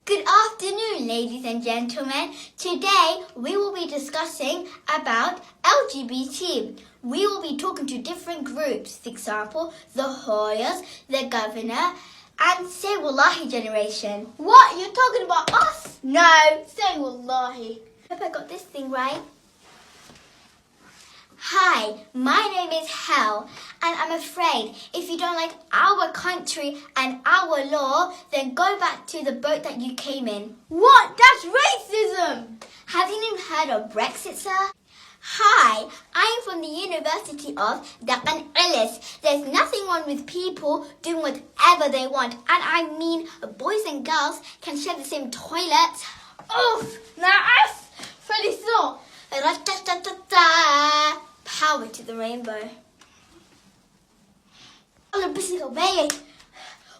Good afternoon, ladies and gentlemen. Today we will be discussing about LGBT. We will be talking to different groups, for example, the Hoyas, the Governor, and Say Wallahi generation. What? You're talking about us? No. Say Wallahi. Hope I got this thing right. Hi, my name is Hel, and I'm afraid if you don't like our country and our law, then go back to the boat that you came in. What? That's racism! Have you even heard of Brexit, sir? Hi, I'm from the University of Dhaka Ellis. There's nothing wrong with people doing whatever they want, and I mean boys and girls can share the same toilet. Oof! Now us! Felicio! Ra-ta-ta-ta-ta. Power to the rainbow.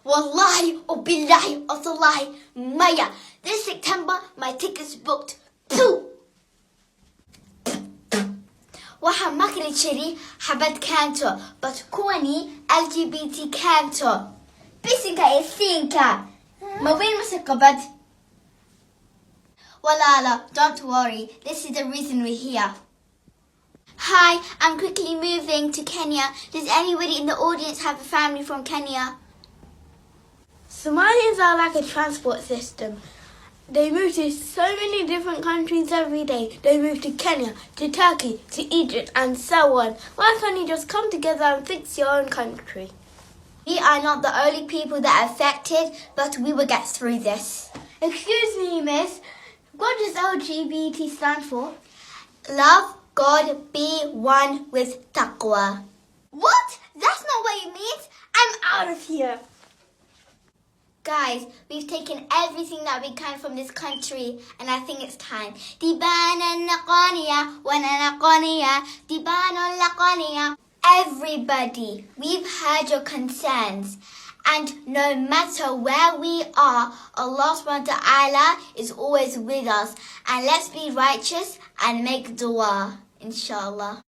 Wallahi, oh billahi, oh tallahi, Maya. This September, my ticket's booked. Pooh! Waxa makli chiri habad kanto, but kuwani LGBT kanto. Bisinka isinka. Mawin masakabad. Walala, don't worry. This is the reason we're here. Hi, I'm quickly moving to Kenya. Does anybody in the audience have a family from Kenya? Somalians are like a transport system. They move to so many different countries every day. They move to Kenya, to Turkey, to Egypt, and so on. Why can't you just come together and fix your own country? We are not the only people that are affected, but we will get through this. Excuse me, miss. What does LGBT stand for? Love God, be one with taqwa. What? That's not what it means. I'm out of here. Guys, we've taken everything that we can from this country, and I think it's time. Dibana naqaniya, wana naqaniya, dibana laqaniya. Everybody, we've heard your concerns. And no matter where we are, Allah subhanahu wa ta'ala is always with us. And let's be righteous and make dua, inshallah.